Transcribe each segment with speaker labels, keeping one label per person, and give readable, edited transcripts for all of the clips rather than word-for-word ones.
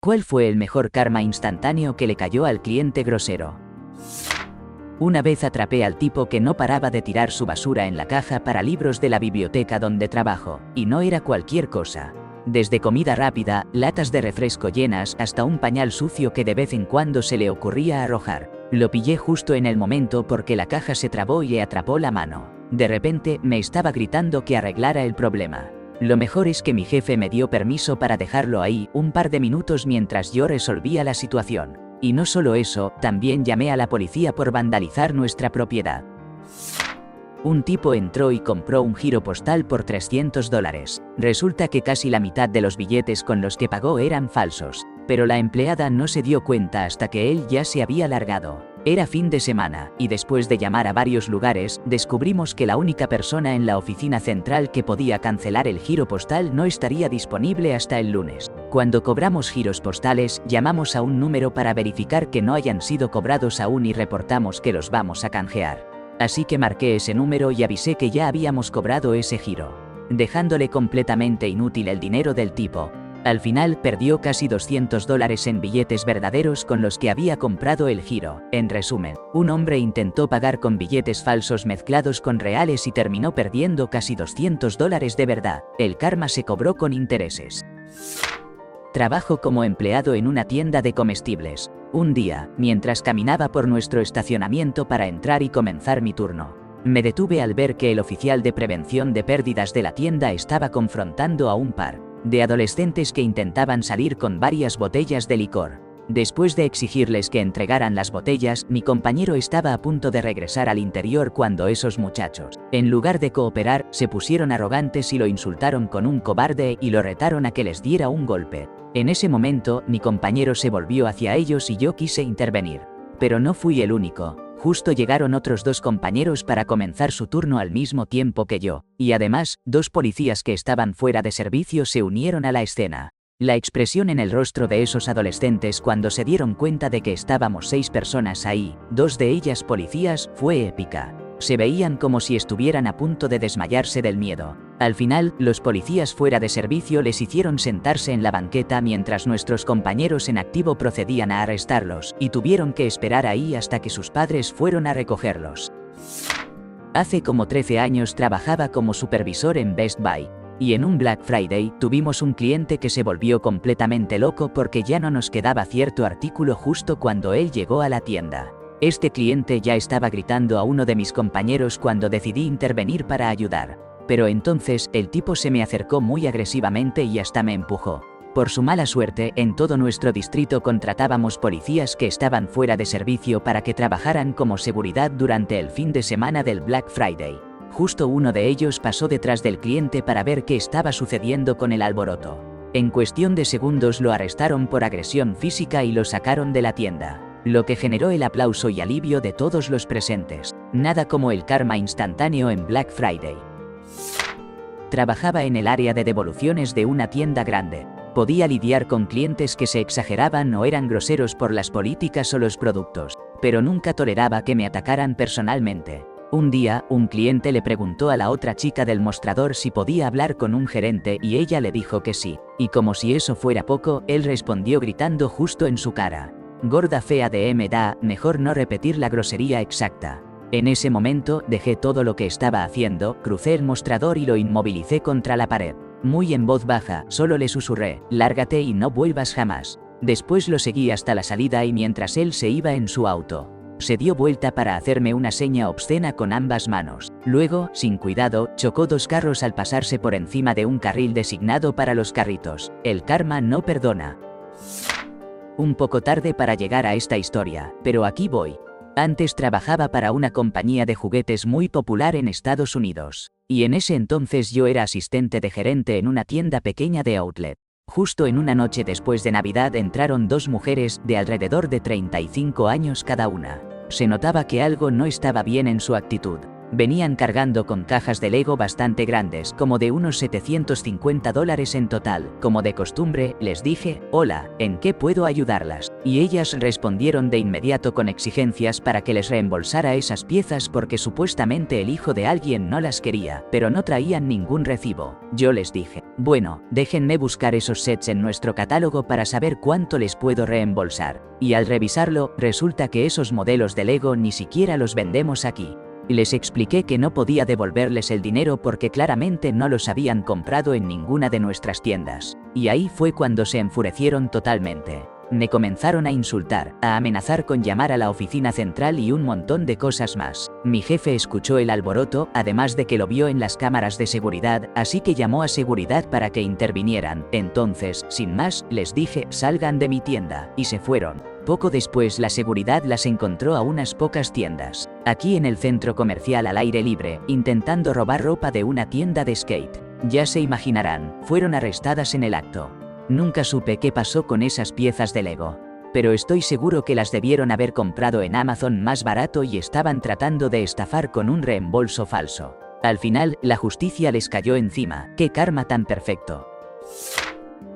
Speaker 1: ¿Cuál fue el mejor karma instantáneo que le cayó al cliente grosero? Una vez atrapé al tipo que no paraba de tirar su basura en la caja para libros de la biblioteca donde trabajo, y no era cualquier cosa. Desde comida rápida, latas de refresco llenas, hasta un pañal sucio que de vez en cuando se le ocurría arrojar. Lo pillé justo en el momento porque la caja se trabó y le atrapó la mano. De repente, me estaba gritando que arreglara el problema. Lo mejor es que mi jefe me dio permiso para dejarlo ahí un par de minutos mientras yo resolvía la situación. Y no solo eso, también llamé a la policía por vandalizar nuestra propiedad. Un tipo entró y compró un giro postal por $300. Resulta que casi la mitad de los billetes con los que pagó eran falsos, pero la empleada no se dio cuenta hasta que él ya se había largado. Era fin de semana, y después de llamar a varios lugares, descubrimos que la única persona en la oficina central que podía cancelar el giro postal no estaría disponible hasta el lunes. Cuando cobramos giros postales, llamamos a un número para verificar que no hayan sido cobrados aún y reportamos que los vamos a canjear. Así que marqué ese número y avisé que ya habíamos cobrado ese giro, dejándole completamente inútil el dinero del tipo. Al final perdió casi $200 en billetes verdaderos con los que había comprado el giro. En resumen, un hombre intentó pagar con billetes falsos mezclados con reales y terminó perdiendo casi $200 de verdad. El karma se cobró con intereses. Trabajo como empleado en una tienda de comestibles. Un día, mientras caminaba por nuestro estacionamiento para entrar y comenzar mi turno, me detuve al ver que el oficial de prevención de pérdidas de la tienda estaba confrontando a un par de adolescentes que intentaban salir con varias botellas de licor. Después de exigirles que entregaran las botellas, mi compañero estaba a punto de regresar al interior cuando esos muchachos, en lugar de cooperar, se pusieron arrogantes y lo insultaron con un cobarde y lo retaron a que les diera un golpe. En ese momento, mi compañero se volvió hacia ellos y yo quise intervenir. Pero no fui el único. Justo llegaron otros dos compañeros para comenzar su turno al mismo tiempo que yo, y además, dos policías que estaban fuera de servicio se unieron a la escena. La expresión en el rostro de esos adolescentes cuando se dieron cuenta de que estábamos 6 personas ahí, 2 de ellas policías, fue épica. Se veían como si estuvieran a punto de desmayarse del miedo. Al final, los policías fuera de servicio les hicieron sentarse en la banqueta mientras nuestros compañeros en activo procedían a arrestarlos, y tuvieron que esperar ahí hasta que sus padres fueron a recogerlos. Hace como 13 años trabajaba como supervisor en Best Buy, y en un Black Friday tuvimos un cliente que se volvió completamente loco porque ya no nos quedaba cierto artículo justo cuando él llegó a la tienda. Este cliente ya estaba gritando a uno de mis compañeros cuando decidí intervenir para ayudar. Pero entonces, el tipo se me acercó muy agresivamente y hasta me empujó. Por su mala suerte, en todo nuestro distrito contratábamos policías que estaban fuera de servicio para que trabajaran como seguridad durante el fin de semana del Black Friday. Justo uno de ellos pasó detrás del cliente para ver qué estaba sucediendo con el alboroto. En cuestión de segundos lo arrestaron por agresión física y lo sacaron de la tienda, lo que generó el aplauso y alivio de todos los presentes. Nada como el karma instantáneo en Black Friday. Trabajaba en el área de devoluciones de una tienda grande. Podía lidiar con clientes que se exageraban o eran groseros por las políticas o los productos, pero nunca toleraba que me atacaran personalmente. Un día, un cliente le preguntó a la otra chica del mostrador si podía hablar con un gerente y ella le dijo que sí. Y como si eso fuera poco, él respondió gritando justo en su cara: "Gorda fea de da", mejor no repetir la grosería exacta. En ese momento, dejé todo lo que estaba haciendo, crucé el mostrador y lo inmovilicé contra la pared. Muy en voz baja, solo le susurré: "Lárgate y no vuelvas jamás". Después lo seguí hasta la salida y mientras él se iba en su auto, se dio vuelta para hacerme una seña obscena con ambas manos. Luego, sin cuidado, chocó 2 carros al pasarse por encima de un carril designado para los carritos. El karma no perdona. Un poco tarde para llegar a esta historia, pero aquí voy. Antes trabajaba para una compañía de juguetes muy popular en Estados Unidos, y en ese entonces yo era asistente de gerente en una tienda pequeña de outlet. Justo en una noche después de Navidad entraron 2 mujeres de alrededor de 35 años cada una. Se notaba que algo no estaba bien en su actitud. Venían cargando con cajas de Lego bastante grandes, como de unos $750 en total. Como de costumbre, les dije, hola, ¿en qué puedo ayudarlas? Y ellas respondieron de inmediato con exigencias para que les reembolsara esas piezas porque supuestamente el hijo de alguien no las quería, pero no traían ningún recibo. Yo les dije, bueno, déjenme buscar esos sets en nuestro catálogo para saber cuánto les puedo reembolsar. Y al revisarlo, resulta que esos modelos de Lego ni siquiera los vendemos aquí. Les expliqué que no podía devolverles el dinero porque claramente no los habían comprado en ninguna de nuestras tiendas. Y ahí fue cuando se enfurecieron totalmente. Me comenzaron a insultar, a amenazar con llamar a la oficina central y un montón de cosas más. Mi jefe escuchó el alboroto, además de que lo vio en las cámaras de seguridad, así que llamó a seguridad para que intervinieran. Entonces, sin más, les dije, salgan de mi tienda, y se fueron. Poco después la seguridad las encontró a unas pocas tiendas, aquí en el centro comercial al aire libre, intentando robar ropa de una tienda de skate. Ya se imaginarán, fueron arrestadas en el acto. Nunca supe qué pasó con esas piezas de Lego, pero estoy seguro que las debieron haber comprado en Amazon más barato y estaban tratando de estafar con un reembolso falso. Al final, la justicia les cayó encima. ¡Qué karma tan perfecto!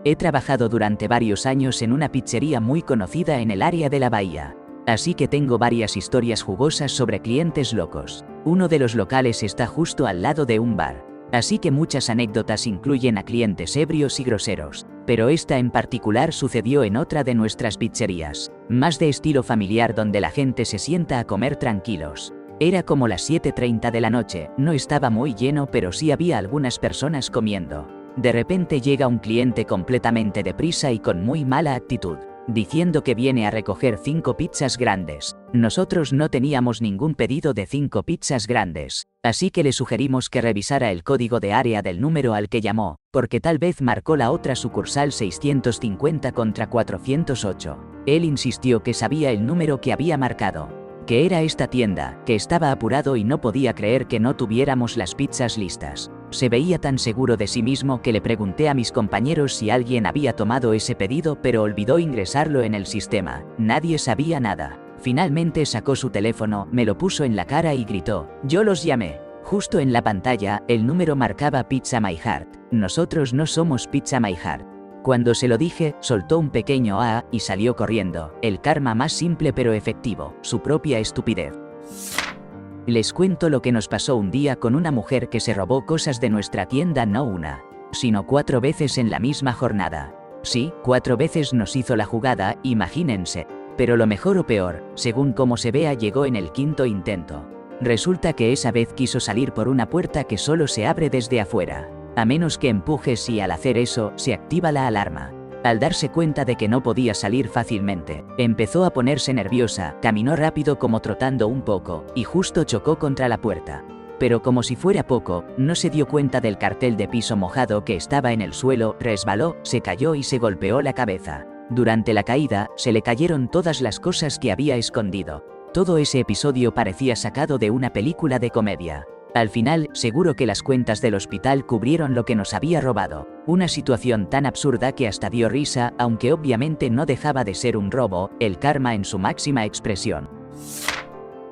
Speaker 1: He trabajado durante varios años en una pizzería muy conocida en el área de la bahía. Así que tengo varias historias jugosas sobre clientes locos. Uno de los locales está justo al lado de un bar. Así que muchas anécdotas incluyen a clientes ebrios y groseros. Pero esta en particular sucedió en otra de nuestras pizzerías. Más de estilo familiar donde la gente se sienta a comer tranquilos. Era como las 7:30 de la noche, no estaba muy lleno pero sí había algunas personas comiendo. De repente llega un cliente completamente deprisa y con muy mala actitud, diciendo que viene a recoger 5 pizzas grandes. Nosotros no teníamos ningún pedido de 5 pizzas grandes, así que le sugerimos que revisara el código de área del número al que llamó, porque tal vez marcó la otra sucursal 650 contra 408. Él insistió que sabía el número que había marcado, que era esta tienda, que estaba apurado y no podía creer que no tuviéramos las pizzas listas. Se veía tan seguro de sí mismo que le pregunté a mis compañeros si alguien había tomado ese pedido pero olvidó ingresarlo en el sistema. Nadie sabía nada. Finalmente sacó su teléfono, me lo puso en la cara y gritó, «Yo los llamé». Justo en la pantalla, el número marcaba Pizza My Heart. Nosotros no somos Pizza My Heart. Cuando se lo dije, soltó un pequeño «ah» y salió corriendo. El karma más simple pero efectivo, su propia estupidez. Les cuento lo que nos pasó un día con una mujer que se robó cosas de nuestra tienda no una, sino 4 veces en la misma jornada. Sí, 4 veces nos hizo la jugada, imagínense. Pero lo mejor o peor, según cómo se vea, llegó en el 5º intento. Resulta que esa vez quiso salir por una puerta que solo se abre desde afuera. A menos que empujes y al hacer eso, se activa la alarma. Al darse cuenta de que no podía salir fácilmente, empezó a ponerse nerviosa, caminó rápido como trotando un poco, y justo chocó contra la puerta. Pero como si fuera poco, no se dio cuenta del cartel de piso mojado que estaba en el suelo, resbaló, se cayó y se golpeó la cabeza. Durante la caída, se le cayeron todas las cosas que había escondido. Todo ese episodio parecía sacado de una película de comedia. Al final, seguro que las cuentas del hospital cubrieron lo que nos había robado. Una situación tan absurda que hasta dio risa, aunque obviamente no dejaba de ser un robo, el karma en su máxima expresión.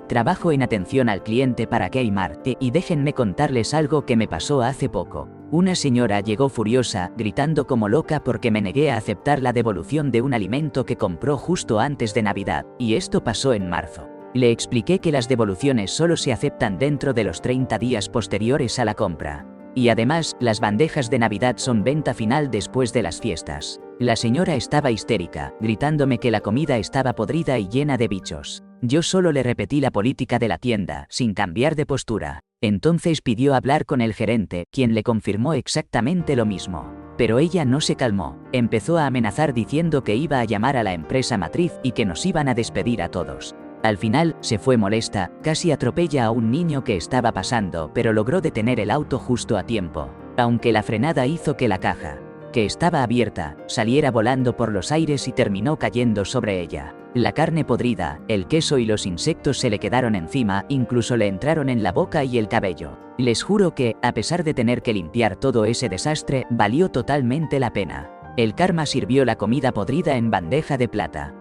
Speaker 1: Trabajo en atención al cliente para Kmart, y déjenme contarles algo que me pasó hace poco. Una señora llegó furiosa, gritando como loca porque me negué a aceptar la devolución de un alimento que compró justo antes de Navidad, y esto pasó en marzo. Le expliqué que las devoluciones solo se aceptan dentro de los 30 días posteriores a la compra. Y además, las bandejas de Navidad son venta final después de las fiestas. La señora estaba histérica, gritándome que la comida estaba podrida y llena de bichos. Yo solo le repetí la política de la tienda, sin cambiar de postura. Entonces pidió hablar con el gerente, quien le confirmó exactamente lo mismo. Pero ella no se calmó. Empezó a amenazar diciendo que iba a llamar a la empresa matriz y que nos iban a despedir a todos. Al final, se fue molesta, casi atropella a un niño que estaba pasando, pero logró detener el auto justo a tiempo. Aunque la frenada hizo que la caja, que estaba abierta, saliera volando por los aires y terminó cayendo sobre ella. La carne podrida, el queso y los insectos se le quedaron encima, incluso le entraron en la boca y el cabello. Les juro que, a pesar de tener que limpiar todo ese desastre, valió totalmente la pena. El karma sirvió la comida podrida en bandeja de plata.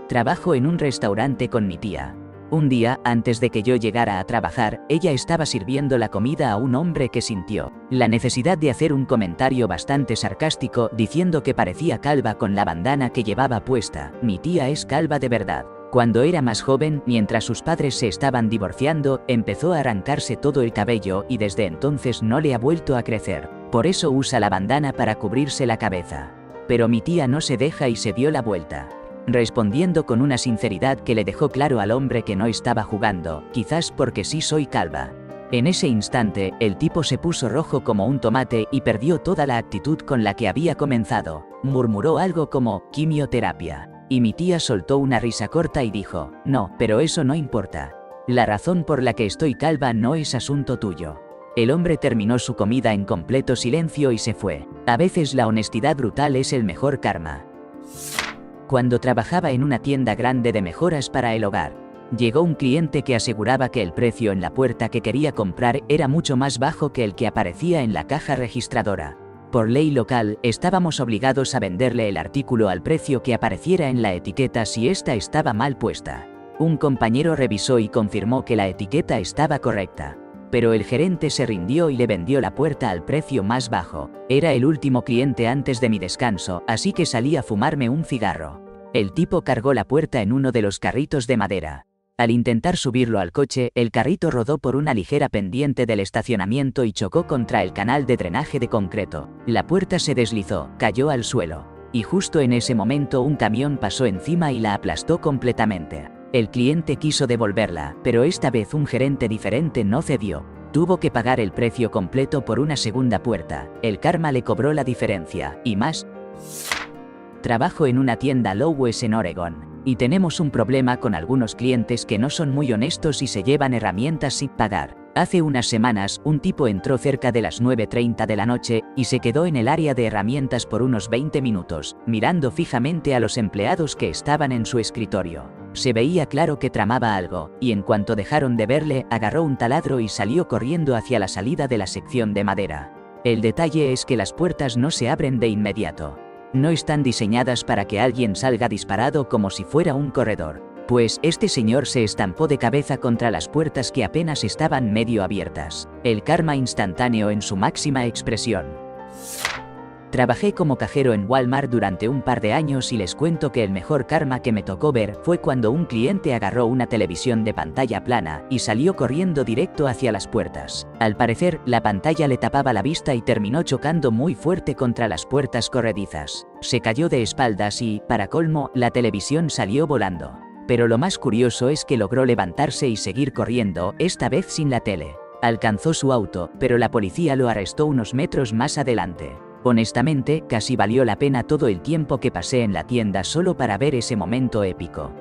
Speaker 1: Trabajo en un restaurante con mi tía. Un día, antes de que yo llegara a trabajar, ella estaba sirviendo la comida a un hombre que sintió la necesidad de hacer un comentario bastante sarcástico diciendo que parecía calva con la bandana que llevaba puesta. Mi tía es calva de verdad. Cuando era más joven, mientras sus padres se estaban divorciando, empezó a arrancarse todo el cabello y desde entonces no le ha vuelto a crecer. Por eso usa la bandana para cubrirse la cabeza. Pero mi tía no se deja y se dio la vuelta, respondiendo con una sinceridad que le dejó claro al hombre que no estaba jugando, quizás porque sí soy calva. En ese instante, el tipo se puso rojo como un tomate y perdió toda la actitud con la que había comenzado. Murmuró algo como quimioterapia. Y mi tía soltó una risa corta y dijo, no, pero eso no importa. La razón por la que estoy calva no es asunto tuyo. El hombre terminó su comida en completo silencio y se fue. A veces la honestidad brutal es el mejor karma. Cuando trabajaba en una tienda grande de mejoras para el hogar, llegó un cliente que aseguraba que el precio en la puerta que quería comprar era mucho más bajo que el que aparecía en la caja registradora. Por ley local, estábamos obligados a venderle el artículo al precio que apareciera en la etiqueta si esta estaba mal puesta. Un compañero revisó y confirmó que la etiqueta estaba correcta. Pero el gerente se rindió y le vendió la puerta al precio más bajo. Era el último cliente antes de mi descanso, así que salí a fumarme un cigarro. El tipo cargó la puerta en uno de los carritos de madera. Al intentar subirlo al coche, el carrito rodó por una ligera pendiente del estacionamiento y chocó contra el canal de drenaje de concreto. La puerta se deslizó, cayó al suelo. Y justo en ese momento un camión pasó encima y la aplastó completamente. El cliente quiso devolverla, pero esta vez un gerente diferente no cedió. Tuvo que pagar el precio completo por una segunda puerta. El karma le cobró la diferencia, y más. Trabajo en una tienda Lowe's en Oregon, y tenemos un problema con algunos clientes que no son muy honestos y se llevan herramientas sin pagar. Hace unas semanas, un tipo entró cerca de las 9:30 de la noche y se quedó en el área de herramientas por unos 20 minutos, mirando fijamente a los empleados que estaban en su escritorio. Se veía claro que tramaba algo, y en cuanto dejaron de verle, agarró un taladro y salió corriendo hacia la salida de la sección de madera. El detalle es que las puertas no se abren de inmediato. No están diseñadas para que alguien salga disparado como si fuera un corredor. Pues este señor se estampó de cabeza contra las puertas que apenas estaban medio abiertas. El karma instantáneo en su máxima expresión. Trabajé como cajero en Walmart durante un par de años y les cuento que el mejor karma que me tocó ver fue cuando un cliente agarró una televisión de pantalla plana y salió corriendo directo hacia las puertas. Al parecer, la pantalla le tapaba la vista y terminó chocando muy fuerte contra las puertas corredizas. Se cayó de espaldas y, para colmo, la televisión salió volando. Pero lo más curioso es que logró levantarse y seguir corriendo, esta vez sin la tele. Alcanzó su auto, pero la policía lo arrestó unos metros más adelante. Honestamente, casi valió la pena todo el tiempo que pasé en la tienda solo para ver ese momento épico.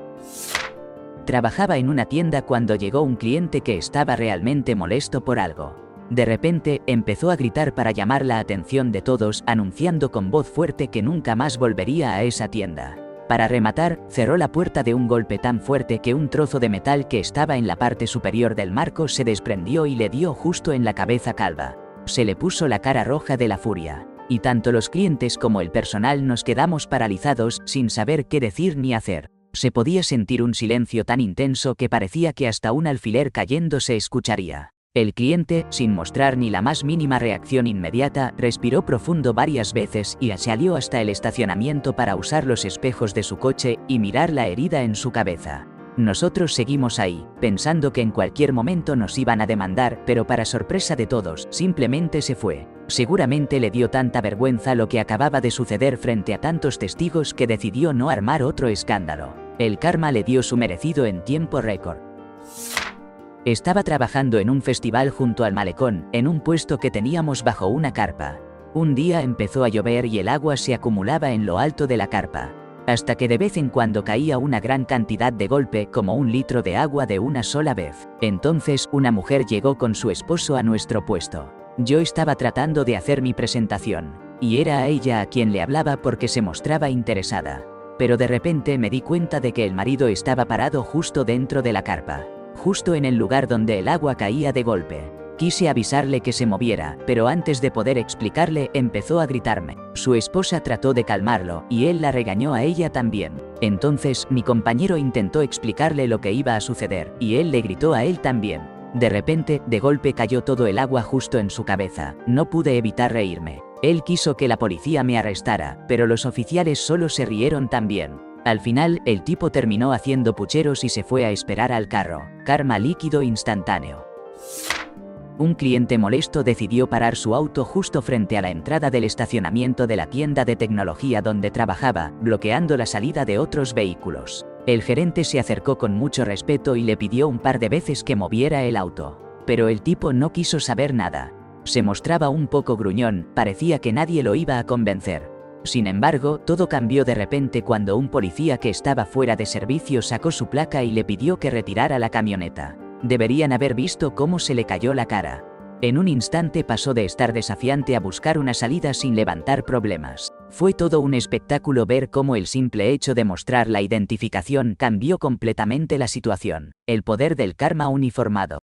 Speaker 1: Trabajaba en una tienda cuando llegó un cliente que estaba realmente molesto por algo. De repente, empezó a gritar para llamar la atención de todos, anunciando con voz fuerte que nunca más volvería a esa tienda. Para rematar, cerró la puerta de un golpe tan fuerte que un trozo de metal que estaba en la parte superior del marco se desprendió y le dio justo en la cabeza calva. Se le puso la cara roja de la furia. Y tanto los clientes como el personal nos quedamos paralizados sin saber qué decir ni hacer. Se podía sentir un silencio tan intenso que parecía que hasta un alfiler cayendo se escucharía. El cliente, sin mostrar ni la más mínima reacción inmediata, respiró profundo varias veces y salió hasta el estacionamiento para usar los espejos de su coche y mirar la herida en su cabeza. Nosotros seguimos ahí, pensando que en cualquier momento nos iban a demandar, pero para sorpresa de todos, simplemente se fue. Seguramente le dio tanta vergüenza lo que acababa de suceder frente a tantos testigos que decidió no armar otro escándalo. El karma le dio su merecido en tiempo récord. Estaba trabajando en un festival junto al malecón, en un puesto que teníamos bajo una carpa. Un día empezó a llover y el agua se acumulaba en lo alto de la carpa, hasta que de vez en cuando caía una gran cantidad de golpe, como 1 litro de agua de una sola vez. Entonces, una mujer llegó con su esposo a nuestro puesto. Yo estaba tratando de hacer mi presentación, y era a ella a quien le hablaba porque se mostraba interesada. Pero de repente me di cuenta de que el marido estaba parado justo dentro de la carpa, justo en el lugar donde el agua caía de golpe. Quise avisarle que se moviera, pero antes de poder explicarle, empezó a gritarme. Su esposa trató de calmarlo, y él la regañó a ella también. Entonces, mi compañero intentó explicarle lo que iba a suceder, y él le gritó a él también. De repente, de golpe cayó todo el agua justo en su cabeza. No pude evitar reírme. Él quiso que la policía me arrestara, pero los oficiales solo se rieron también. Al final, el tipo terminó haciendo pucheros y se fue a esperar al carro. Karma líquido instantáneo. Un cliente molesto decidió parar su auto justo frente a la entrada del estacionamiento de la tienda de tecnología donde trabajaba, bloqueando la salida de otros vehículos. El gerente se acercó con mucho respeto y le pidió un par de veces que moviera el auto. Pero el tipo no quiso saber nada. Se mostraba un poco gruñón, parecía que nadie lo iba a convencer. Sin embargo, todo cambió de repente cuando un policía que estaba fuera de servicio sacó su placa y le pidió que retirara la camioneta. Deberían haber visto cómo se le cayó la cara. En un instante pasó de estar desafiante a buscar una salida sin levantar problemas. Fue todo un espectáculo ver cómo el simple hecho de mostrar la identificación cambió completamente la situación. El poder del karma uniformado.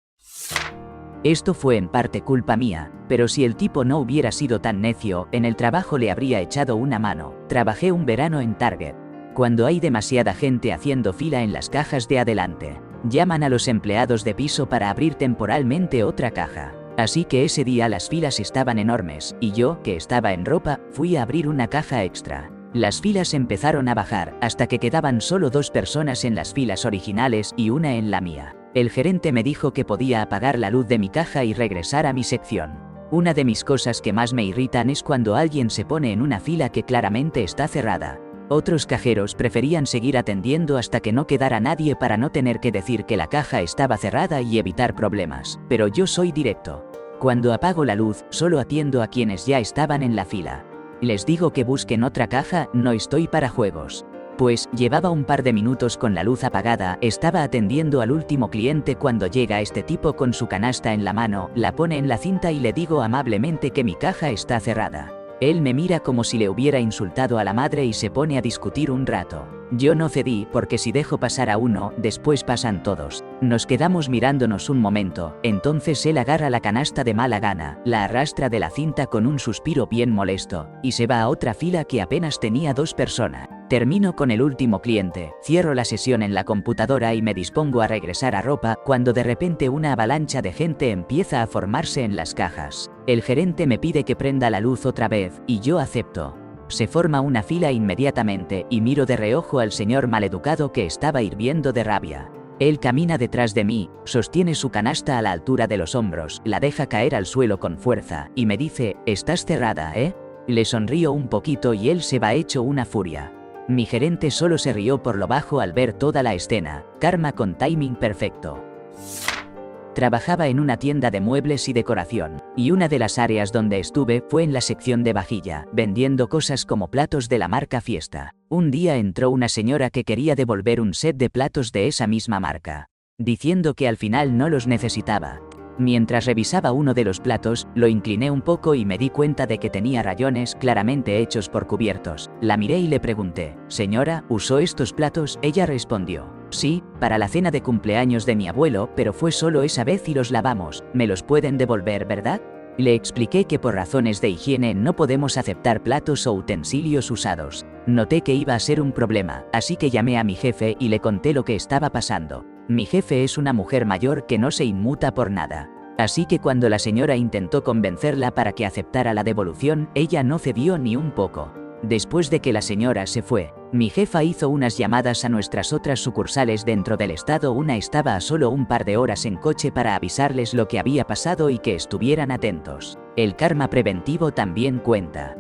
Speaker 1: Esto fue en parte culpa mía, pero si el tipo no hubiera sido tan necio, en el trabajo le habría echado una mano. Trabajé un verano en Target. Cuando hay demasiada gente haciendo fila en las cajas de adelante, llaman a los empleados de piso para abrir temporalmente otra caja. Así que ese día las filas estaban enormes, y yo, que estaba en ropa, fui a abrir una caja extra. Las filas empezaron a bajar, hasta que quedaban solo 2 personas en las filas originales y una en la mía. El gerente me dijo que podía apagar la luz de mi caja y regresar a mi sección. Una de mis cosas que más me irritan es cuando alguien se pone en una fila que claramente está cerrada. Otros cajeros preferían seguir atendiendo hasta que no quedara nadie para no tener que decir que la caja estaba cerrada y evitar problemas, pero yo soy directo. Cuando apago la luz, solo atiendo a quienes ya estaban en la fila. Les digo que busquen otra caja, no estoy para juegos. Pues, llevaba un par de minutos con la luz apagada, estaba atendiendo al último cliente cuando llega este tipo con su canasta en la mano, la pone en la cinta y le digo amablemente que mi caja está cerrada. Él me mira como si le hubiera insultado a la madre y se pone a discutir un rato. Yo no cedí porque si dejo pasar a uno, después pasan todos. Nos quedamos mirándonos un momento, entonces él agarra la canasta de mala gana, la arrastra de la cinta con un suspiro bien molesto, y se va a otra fila que apenas tenía 2 personas. Termino con el último cliente, cierro la sesión en la computadora y me dispongo a regresar a ropa, cuando de repente una avalancha de gente empieza a formarse en las cajas. El gerente me pide que prenda la luz otra vez, y yo acepto. Se forma una fila inmediatamente, y miro de reojo al señor maleducado que estaba hirviendo de rabia. Él camina detrás de mí, sostiene su canasta a la altura de los hombros, la deja caer al suelo con fuerza, y me dice, «Estás cerrada, ¿eh?» Le sonrío un poquito y él se va hecho una furia. Mi gerente solo se rió por lo bajo al ver toda la escena. Karma con timing perfecto. Trabajaba en una tienda de muebles y decoración, y una de las áreas donde estuve fue en la sección de vajilla, vendiendo cosas como platos de la marca Fiesta. Un día entró una señora que quería devolver un set de platos de esa misma marca, diciendo que al final no los necesitaba. Mientras revisaba uno de los platos, lo incliné un poco y me di cuenta de que tenía rayones claramente hechos por cubiertos. La miré y le pregunté, «Señora, ¿usó estos platos?» Ella respondió, «Sí, para la cena de cumpleaños de mi abuelo, pero fue solo esa vez y los lavamos. ¿Me los pueden devolver, verdad?» Le expliqué que por razones de higiene no podemos aceptar platos o utensilios usados. Noté que iba a ser un problema, así que llamé a mi jefe y le conté lo que estaba pasando. Mi jefe es una mujer mayor que no se inmuta por nada. Así que cuando la señora intentó convencerla para que aceptara la devolución, ella no cedió ni un poco. Después de que la señora se fue, mi jefa hizo unas llamadas a nuestras otras sucursales dentro del estado. Una estaba a solo un par de horas en coche para avisarles lo que había pasado y que estuvieran atentos. El karma preventivo también cuenta.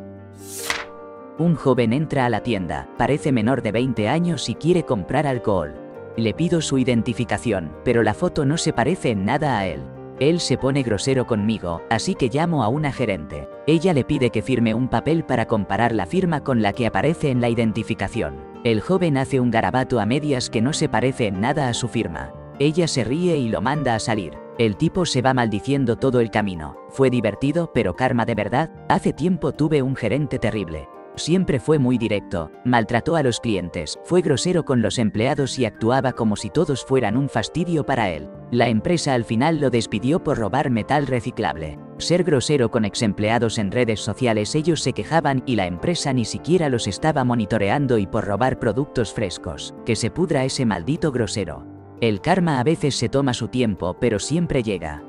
Speaker 1: Un joven entra a la tienda, parece menor de 20 años y quiere comprar alcohol. Le pido su identificación, pero la foto no se parece en nada a él. Él se pone grosero conmigo, así que llamo a una gerente. Ella le pide que firme un papel para comparar la firma con la que aparece en la identificación. El joven hace un garabato a medias que no se parece en nada a su firma. Ella se ríe y lo manda a salir. El tipo se va maldiciendo todo el camino. Fue divertido, pero karma de verdad. Hace tiempo tuve un gerente terrible. Siempre fue muy directo, maltrató a los clientes, fue grosero con los empleados y actuaba como si todos fueran un fastidio para él. La empresa al final lo despidió por robar metal reciclable. Ser grosero con ex-empleados en redes sociales, ellos se quejaban y la empresa ni siquiera los estaba monitoreando, y por robar productos frescos. Que se pudra ese maldito grosero. El karma a veces se toma su tiempo, pero siempre llega.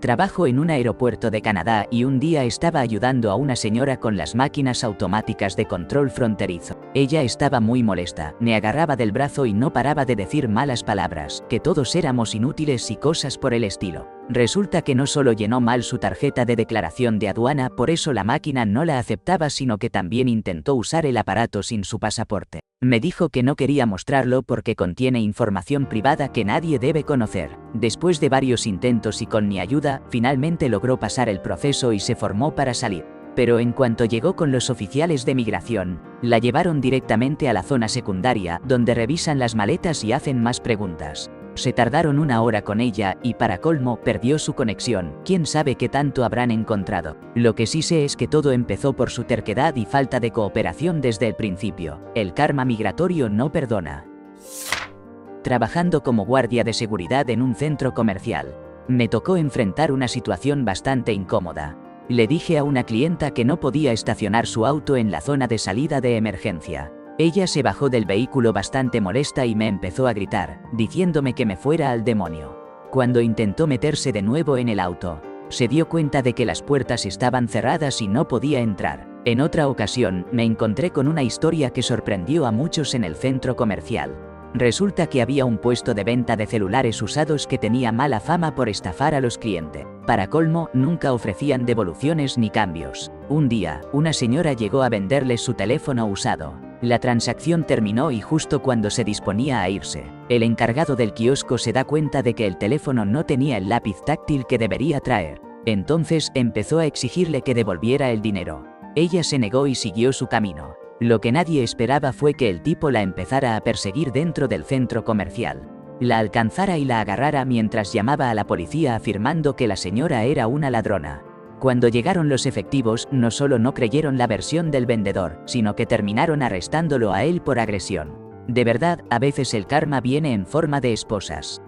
Speaker 1: Trabajo en un aeropuerto de Canadá y un día estaba ayudando a una señora con las máquinas automáticas de control fronterizo. Ella estaba muy molesta, me agarraba del brazo y no paraba de decir malas palabras, que todos éramos inútiles y cosas por el estilo. Resulta que no solo llenó mal su tarjeta de declaración de aduana, por eso la máquina no la aceptaba, sino que también intentó usar el aparato sin su pasaporte. Me dijo que no quería mostrarlo porque contiene información privada que nadie debe conocer. Después de varios intentos y con mi ayuda, finalmente logró pasar el proceso y se formó para salir. Pero en cuanto llegó con los oficiales de migración, la llevaron directamente a la zona secundaria, donde revisan las maletas y hacen más preguntas. Se tardaron 1 hora con ella y, para colmo, perdió su conexión. ¿Quién sabe qué tanto habrán encontrado? Lo que sí sé es que todo empezó por su terquedad y falta de cooperación desde el principio. El karma migratorio no perdona. Trabajando como guardia de seguridad en un centro comercial, me tocó enfrentar una situación bastante incómoda. Le dije a una clienta que no podía estacionar su auto en la zona de salida de emergencia. Ella se bajó del vehículo bastante molesta y me empezó a gritar, diciéndome que me fuera al demonio. Cuando intentó meterse de nuevo en el auto, se dio cuenta de que las puertas estaban cerradas y no podía entrar. En otra ocasión, me encontré con una historia que sorprendió a muchos en el centro comercial. Resulta que había un puesto de venta de celulares usados que tenía mala fama por estafar a los clientes. Para colmo, nunca ofrecían devoluciones ni cambios. Un día, una señora llegó a venderles su teléfono usado. La transacción terminó y justo cuando se disponía a irse, el encargado del kiosco se da cuenta de que el teléfono no tenía el lápiz táctil que debería traer. Entonces empezó a exigirle que devolviera el dinero. Ella se negó y siguió su camino. Lo que nadie esperaba fue que el tipo la empezara a perseguir dentro del centro comercial. La alcanzara y la agarrara mientras llamaba a la policía afirmando que la señora era una ladrona. Cuando llegaron los efectivos, no solo no creyeron la versión del vendedor, sino que terminaron arrestándolo a él por agresión. De verdad, a veces el karma viene en forma de esposas.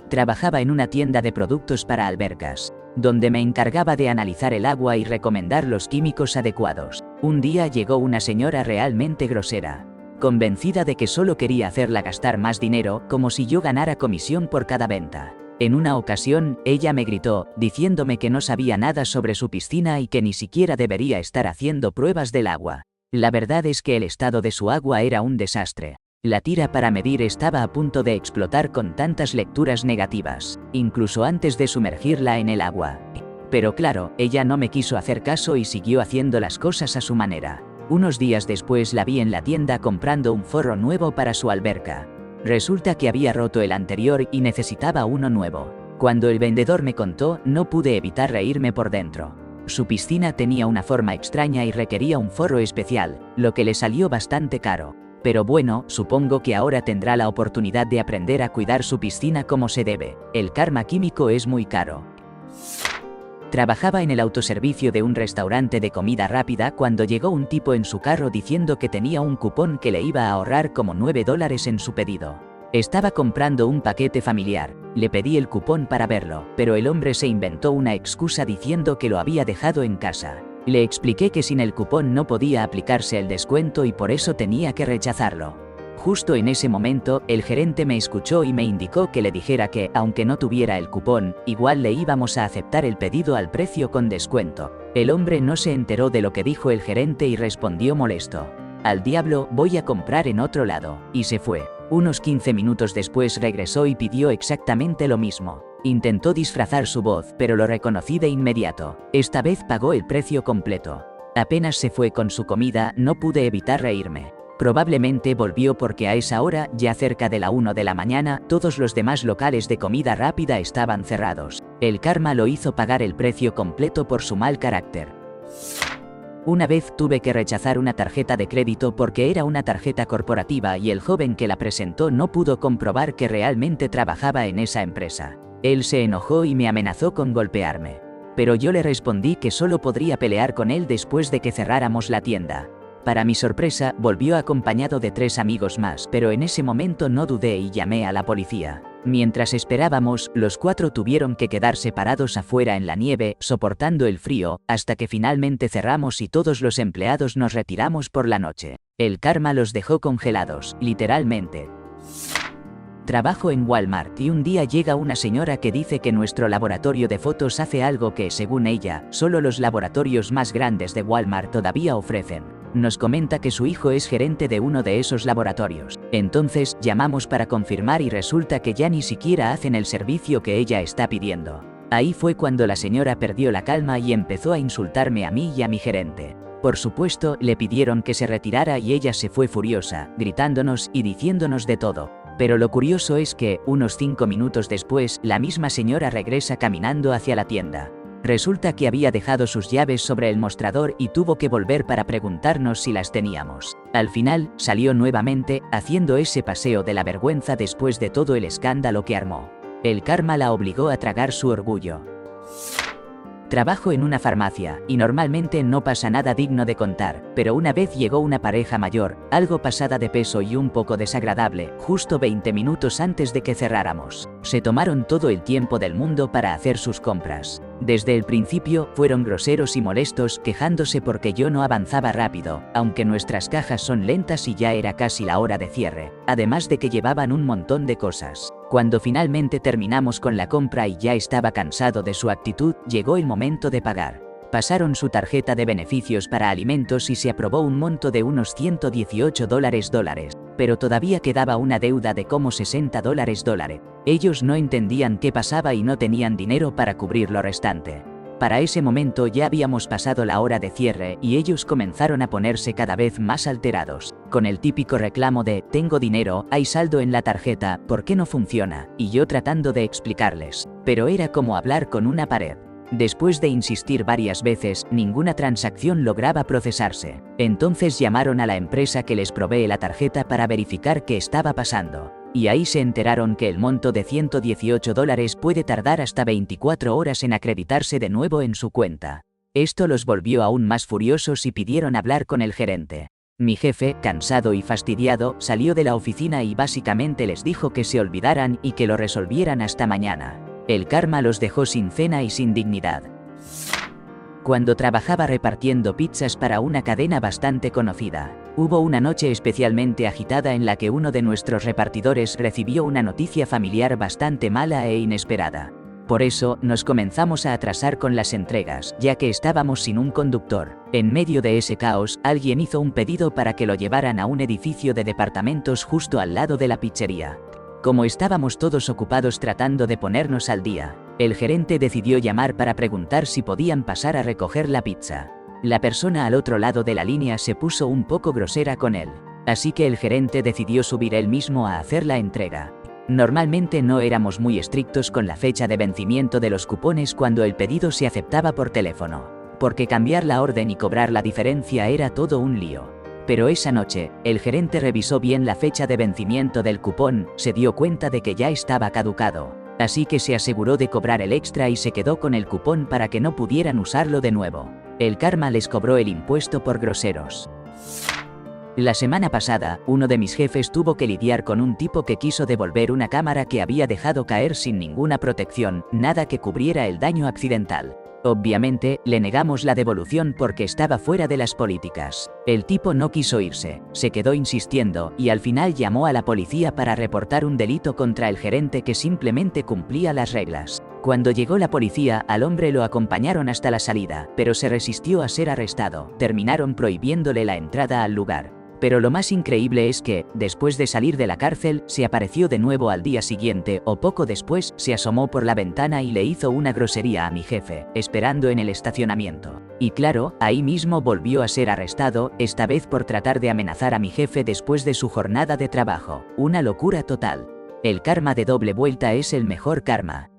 Speaker 1: Trabajaba en una tienda de productos para albercas, donde me encargaba de analizar el agua y recomendar los químicos adecuados. Un día llegó una señora realmente grosera, convencida de que solo quería hacerla gastar más dinero, como si yo ganara comisión por cada venta. En una ocasión, ella me gritó, diciéndome que no sabía nada sobre su piscina y que ni siquiera debería estar haciendo pruebas del agua. La verdad es que el estado de su agua era un desastre. La tira para medir estaba a punto de explotar con tantas lecturas negativas, incluso antes de sumergirla en el agua. Pero claro, ella no me quiso hacer caso y siguió haciendo las cosas a su manera. Unos días después la vi en la tienda comprando un forro nuevo para su alberca. Resulta que había roto el anterior y necesitaba uno nuevo. Cuando el vendedor me contó, no pude evitar reírme por dentro. Su piscina tenía una forma extraña y requería un forro especial, lo que le salió bastante caro. Pero bueno, supongo que ahora tendrá la oportunidad de aprender a cuidar su piscina como se debe. El karma químico es muy caro. Trabajaba en el autoservicio de un restaurante de comida rápida cuando llegó un tipo en su carro diciendo que tenía un cupón que le iba a ahorrar como $9 en su pedido. Estaba comprando un paquete familiar. Le pedí el cupón para verlo, pero el hombre se inventó una excusa diciendo que lo había dejado en casa. Le expliqué que sin el cupón no podía aplicarse el descuento y por eso tenía que rechazarlo. Justo en ese momento, el gerente me escuchó y me indicó que le dijera que, aunque no tuviera el cupón, igual le íbamos a aceptar el pedido al precio con descuento. El hombre no se enteró de lo que dijo el gerente y respondió molesto: «Al diablo, voy a comprar en otro lado», y se fue. Unos 15 minutos después regresó y pidió exactamente lo mismo. Intentó disfrazar su voz, pero lo reconocí de inmediato. Esta vez pagó el precio completo. Apenas se fue con su comida, no pude evitar reírme. Probablemente volvió porque a esa hora, ya cerca de la 1 de la mañana, todos los demás locales de comida rápida estaban cerrados. El karma lo hizo pagar el precio completo por su mal carácter. Una vez tuve que rechazar una tarjeta de crédito porque era una tarjeta corporativa y el joven que la presentó no pudo comprobar que realmente trabajaba en esa empresa. Él se enojó y me amenazó con golpearme. Pero yo le respondí que solo podría pelear con él después de que cerráramos la tienda. Para mi sorpresa, volvió acompañado de 3 amigos más, pero en ese momento no dudé y llamé a la policía. Mientras esperábamos, los 4 tuvieron que quedar separados afuera en la nieve, soportando el frío, hasta que finalmente cerramos y todos los empleados nos retiramos por la noche. El karma los dejó congelados, literalmente. Trabajo en Walmart y un día llega una señora que dice que nuestro laboratorio de fotos hace algo que, según ella, solo los laboratorios más grandes de Walmart todavía ofrecen. Nos comenta que su hijo es gerente de uno de esos laboratorios. Entonces, llamamos para confirmar y resulta que ya ni siquiera hacen el servicio que ella está pidiendo. Ahí fue cuando la señora perdió la calma y empezó a insultarme a mí y a mi gerente. Por supuesto, le pidieron que se retirara y ella se fue furiosa, gritándonos y diciéndonos de todo. Pero lo curioso es que, unos 5 minutos después, la misma señora regresa caminando hacia la tienda. Resulta que había dejado sus llaves sobre el mostrador y tuvo que volver para preguntarnos si las teníamos. Al final, salió nuevamente, haciendo ese paseo de la vergüenza después de todo el escándalo que armó. El karma la obligó a tragar su orgullo. Trabajo en una farmacia, y normalmente no pasa nada digno de contar, pero una vez llegó una pareja mayor, algo pasada de peso y un poco desagradable, justo 20 minutos antes de que cerráramos. Se tomaron todo el tiempo del mundo para hacer sus compras. Desde el principio, fueron groseros y molestos, quejándose porque yo no avanzaba rápido, aunque nuestras cajas son lentas y ya era casi la hora de cierre, además de que llevaban un montón de cosas. Cuando finalmente terminamos con la compra y ya estaba cansado de su actitud, llegó el momento de pagar. Pasaron su tarjeta de beneficios para alimentos y se aprobó un monto de unos $118, pero todavía quedaba una deuda de como $60. Ellos no entendían qué pasaba y no tenían dinero para cubrir lo restante. Para ese momento ya habíamos pasado la hora de cierre y ellos comenzaron a ponerse cada vez más alterados, con el típico reclamo de «tengo dinero, hay saldo en la tarjeta, ¿por qué no funciona?» Y yo tratando de explicarles, pero era como hablar con una pared. Después de insistir varias veces, ninguna transacción lograba procesarse. Entonces llamaron a la empresa que les provee la tarjeta para verificar qué estaba pasando. Y ahí se enteraron que el monto de $118 puede tardar hasta 24 horas en acreditarse de nuevo en su cuenta. Esto los volvió aún más furiosos y pidieron hablar con el gerente. Mi jefe, cansado y fastidiado, salió de la oficina y básicamente les dijo que se olvidaran y que lo resolvieran hasta mañana. El karma los dejó sin cena y sin dignidad. Cuando trabajaba repartiendo pizzas para una cadena bastante conocida, hubo una noche especialmente agitada en la que uno de nuestros repartidores recibió una noticia familiar bastante mala e inesperada. Por eso, nos comenzamos a atrasar con las entregas, ya que estábamos sin un conductor. En medio de ese caos, alguien hizo un pedido para que lo llevaran a un edificio de departamentos justo al lado de la pizzería. Como estábamos todos ocupados tratando de ponernos al día, el gerente decidió llamar para preguntar si podían pasar a recoger la pizza. La persona al otro lado de la línea se puso un poco grosera con él, así que el gerente decidió subir él mismo a hacer la entrega. Normalmente no éramos muy estrictos con la fecha de vencimiento de los cupones cuando el pedido se aceptaba por teléfono, porque cambiar la orden y cobrar la diferencia era todo un lío. Pero esa noche, el gerente revisó bien la fecha de vencimiento del cupón, se dio cuenta de que ya estaba caducado, así que se aseguró de cobrar el extra y se quedó con el cupón para que no pudieran usarlo de nuevo. El karma les cobró el impuesto por groseros. La semana pasada, uno de mis jefes tuvo que lidiar con un tipo que quiso devolver una cámara que había dejado caer sin ninguna protección, nada que cubriera el daño accidental. Obviamente, le negamos la devolución porque estaba fuera de las políticas. El tipo no quiso irse, se quedó insistiendo y al final llamó a la policía para reportar un delito contra el gerente que simplemente cumplía las reglas. Cuando llegó la policía, al hombre lo acompañaron hasta la salida, pero se resistió a ser arrestado. Terminaron prohibiéndole la entrada al lugar. Pero lo más increíble es que, después de salir de la cárcel, se apareció de nuevo al día siguiente o poco después, se asomó por la ventana y le hizo una grosería a mi jefe, esperando en el estacionamiento. Y claro, ahí mismo volvió a ser arrestado, esta vez por tratar de amenazar a mi jefe después de su jornada de trabajo. Una locura total. El karma de doble vuelta es el mejor karma.